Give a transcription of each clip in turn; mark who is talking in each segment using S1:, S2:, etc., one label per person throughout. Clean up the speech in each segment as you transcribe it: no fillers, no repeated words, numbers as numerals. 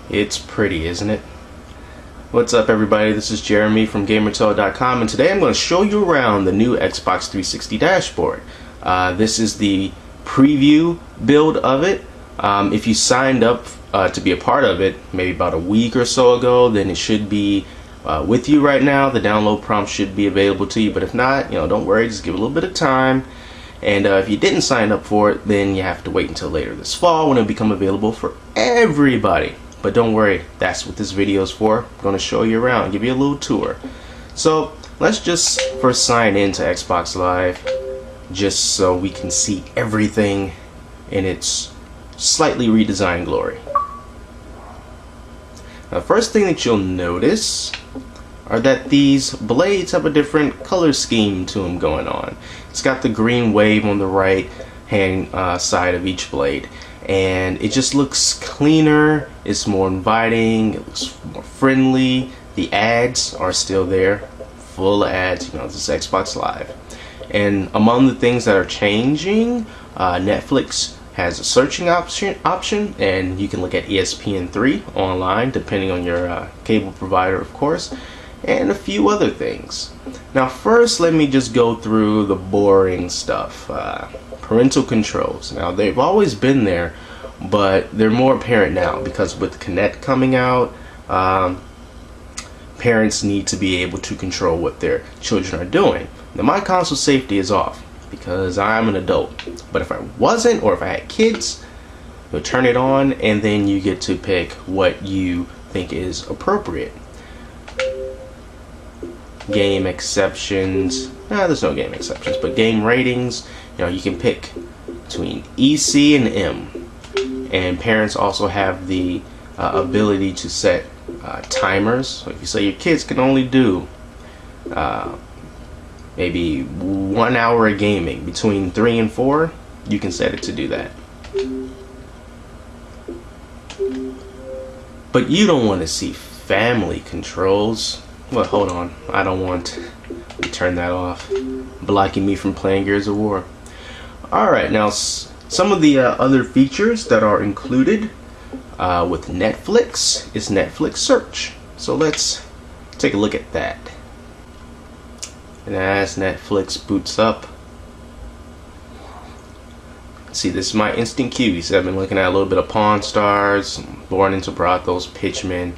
S1: It's pretty, isn't it? What's up, everybody? This is Jeremy from GamerTell.com, and today I'm going to show you around the new Xbox 360 dashboard. This is the preview build of it. If you signed up to be a part of it maybe about a week or so ago, then it should be with you right now. The download prompt should be available to you, but if not, don't worry, just give it a little bit of time. And if you didn't sign up for it, then you have to wait until later this fall when it'll become available for everybody. But don't worry, that's what this video is for. I'm going to show you around, give you a little tour. So let's just first sign in to Xbox Live, just so we can see everything in its slightly redesigned glory. Now, first thing that you'll notice are that these blades have a different color scheme to them going on. It's got the green wave on the right hand side of each blade, and it just looks cleaner, it's more inviting, it looks more friendly. The ads are still there, full of ads, this is Xbox Live. And among the things that are changing, Netflix has a searching option, and you can look at ESPN 3 online depending on your cable provider, of course, and a few other things. Now first, let me just go through the boring stuff. Parental controls. Now, they've always been there, but they're more apparent now because with Kinect coming out, parents need to be able to control what their children are doing. Now, my console safety is off because I'm an adult, but if I wasn't, or if I had kids, you'll turn it on and then you get to pick what you think is appropriate. Game exceptions, there's no game exceptions, but game ratings, you can pick between EC and M, and parents also have the ability to set timers. So if you say your kids can only do maybe 1 hour of gaming between 3 and 4, you can set it to do that. But you don't want to see family controls. Well, hold on, I don't want to turn that off, blocking me from playing Gears of War. Alright, now some of the other features that are included with Netflix is Netflix search. So let's take a look at that. And as Netflix boots up, see, this is my instant queue. So I've been looking at a little bit of Pawn Stars, Born into Brothels, Pitchman,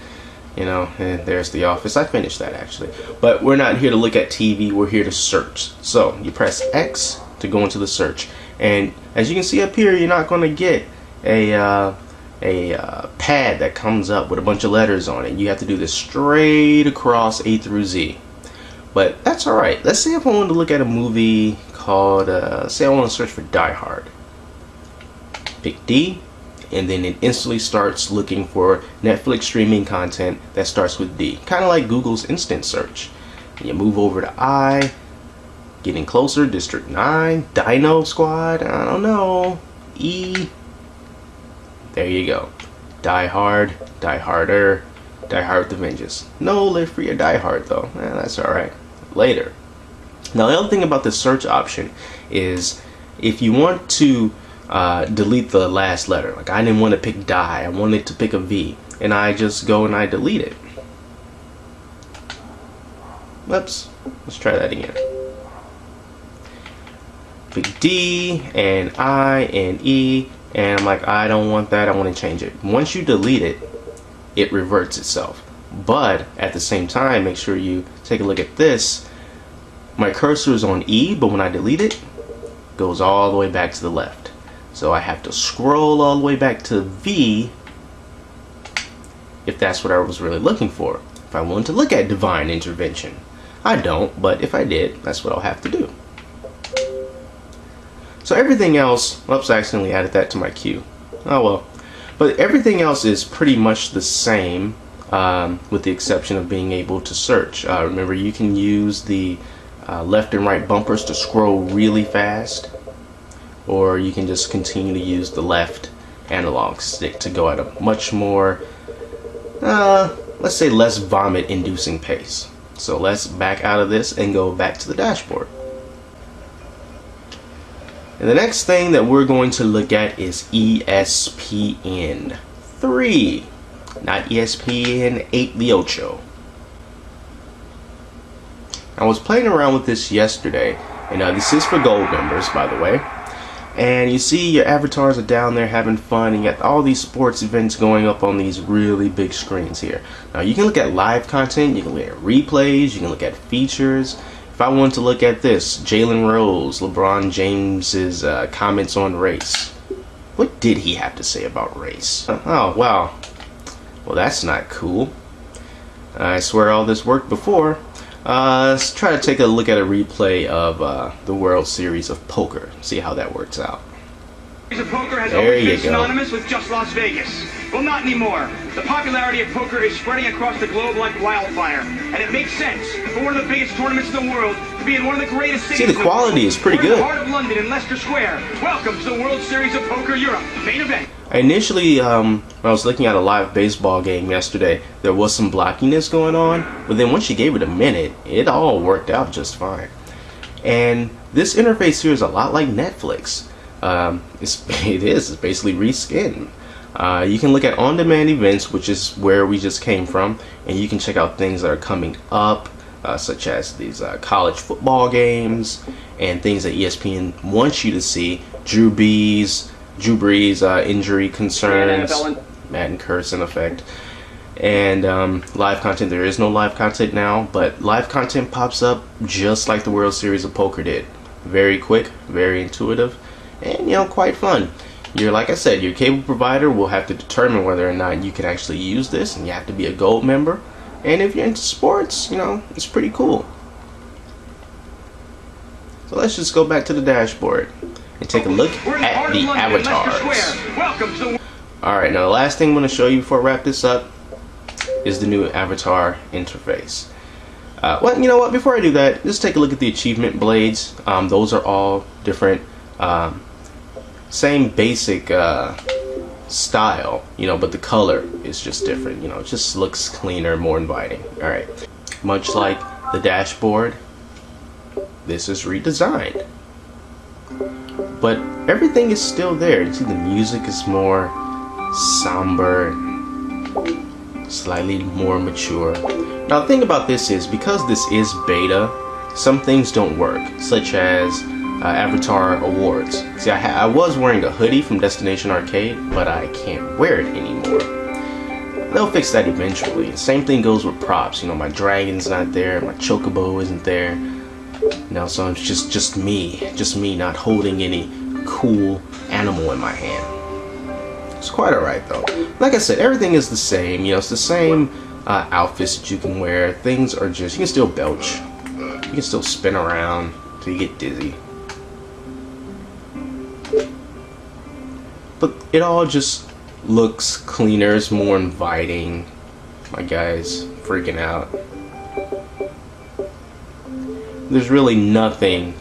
S1: and there's The Office. I finished that actually. But we're not here to look at TV, we're here to search. So you press X to go into the search. And as you can see up here, you're not going to get a pad that comes up with a bunch of letters on it. You have to do this straight across A through Z. But that's alright. Let's say if I wanted to look at a movie called, say I want to search for Die Hard. Pick D, and then it instantly starts looking for Netflix streaming content that starts with D. Kind of like Google's instant search. And you move over to I, getting closer, District 9, Dino Squad, I don't know, E. There you go. Die Hard, Die Harder, Die Hard with a Vengeance. No Live Free or Die Hard though. That's alright. Later. Now the other thing about the search option is if you want to delete the last letter, like I didn't want to pick die, I wanted to pick a V, and I just go and I delete it. Whoops, let's try that again. Pick D and I and E, and I'm like, I don't want that, I want to change it. Once you delete it, it reverts itself. But at the same time, make sure you take a look at this. My cursor is on E, but when I delete it, it goes all the way back to the left. So I have to scroll all the way back to V if that's what I was really looking for. If I wanted to look at divine intervention. I don't, but if I did, that's what I'll have to do. So everything else, oops, I accidentally added that to my queue. Oh well. But everything else is pretty much the same, with the exception of being able to search. Remember, you can use the left and right bumpers to scroll really fast, or you can just continue to use the left analog stick to go at a much more, let's say, less vomit-inducing pace. So let's back out of this and go back to the dashboard. And the next thing that we're going to look at is ESPN 3. not ESPN 8 the Ocho. I was playing around with this yesterday, and this is for gold members, by the way. And you see your avatars are down there having fun, and you got all these sports events going up on these really big screens here. Now you can look at live content, you can look at replays, you can look at features. If I want to look at this, Jalen Rose, LeBron James's comments on race. What did he have to say about race? Oh, wow. Well, that's not cool. I swear all this worked before. Let's try to take a look at a replay of the World Series of Poker. See how that works out.
S2: Poker has always been synonymous with just Las Vegas. Well, not anymore. The popularity of poker is spreading across the globe like wildfire, and it makes sense for one of the biggest tournaments in the world to be in one of the greatest cities.
S1: See, the quality is pretty good.
S2: In the heart of London in Leicester Square. Welcome to the World Series of Poker Europe main event.
S1: Initially, when I was looking at a live baseball game yesterday, there was some blockiness going on, but then once you gave it a minute, it all worked out just fine. And this interface here is a lot like Netflix. It's basically reskinned. You can look at on-demand events, which is where we just came from, and you can check out things that are coming up, such as these college football games and things that ESPN wants you to see. Drew Brees injury concerns, Madden curse in effect, and live content. There is no live content now, but live content pops up just like the World Series of Poker did. Very quick, very intuitive, and quite fun. Like I said, your cable provider will have to determine whether or not you can actually use this, and you have to be a gold member. And if you're into sports, it's pretty cool. So let's just go back to the dashboard and take a look at the avatars. Alright, now the last thing I'm going to show you before I wrap this up is the new avatar interface. Well, you know what, before I do that, just take a look at the achievement blades. Those are all different, same basic style, but the color is just different. It just looks cleaner, more inviting. Alright, much like the dashboard, this is redesigned. But everything is still there. You see the music is more somber, slightly more mature. Now the thing about this is, because this is beta, some things don't work, such as Avatar Awards. See, I was wearing a hoodie from Destination Arcade, but I can't wear it anymore. They'll fix that eventually. Same thing goes with props. My dragon's not there, my chocobo isn't there. So it's just me not holding any cool animal in my hand. It's quite alright though. Like I said, everything is the same. It's the same outfits that you can wear. Things are just, you can still belch, you can still spin around till you get dizzy. But it all just looks cleaner, it's more inviting. My guy's freaking out. There's really nothing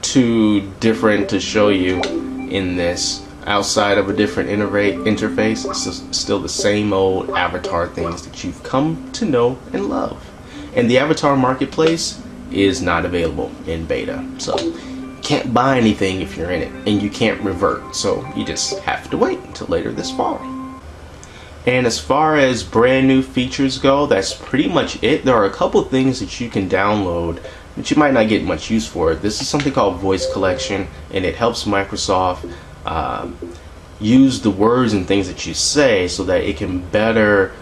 S1: too different to show you in this outside of a different interface. It's still the same old avatar things that you've come to know and love. And the avatar marketplace is not available in beta, so you can't buy anything if you're in it, and you can't revert, so you just have to wait until later this fall. And as far as brand new features go, that's pretty much it. There are a couple things that you can download but you might not get much use for it. This is something called voice collection, and it helps Microsoft use the words and things that you say so that it can better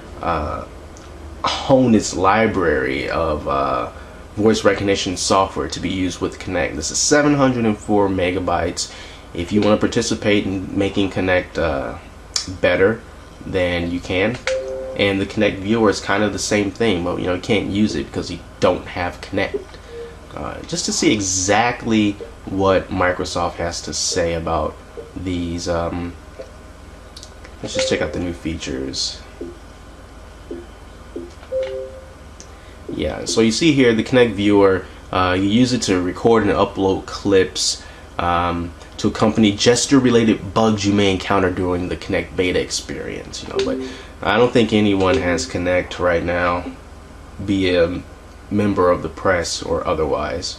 S1: hone its library of voice recognition software to be used with Kinect. This is 704 megabytes. If you want to participate in making Kinect better, then you can. And the Kinect viewer is kind of the same thing, but you can't use it because you don't have Kinect. Just to see exactly what Microsoft has to say about these, let's just check out the new features. Yeah, so you see here the Kinect viewer, you use it to record and upload clips to accompany gesture-related bugs you may encounter during the Kinect beta experience. But I don't think anyone has Kinect right now, be a member of the press or otherwise.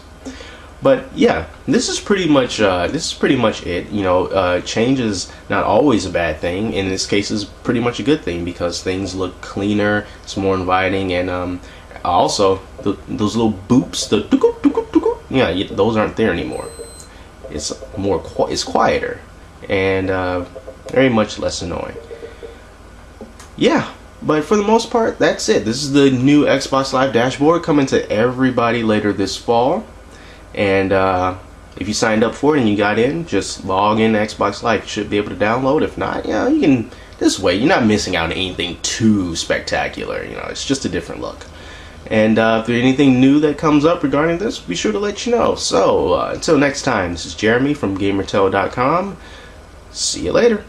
S1: But yeah, this is pretty much it. You know, change is not always a bad thing. In this case, is pretty much a good thing because things look cleaner, it's more inviting, and also those little boops, the yeah, those aren't there anymore. It's it's quieter and very much less annoying. Yeah. But for the most part, that's it. This is the new Xbox Live dashboard coming to everybody later this fall. And if you signed up for it and you got in, just log in to Xbox Live. You should be able to download. If not, you know, you can. This way, you're not missing out on anything too spectacular. You know, it's just a different look. And if there's anything new that comes up regarding this, be sure to let you know. So until next time, this is Jeremy from GamerTel.com. See you later.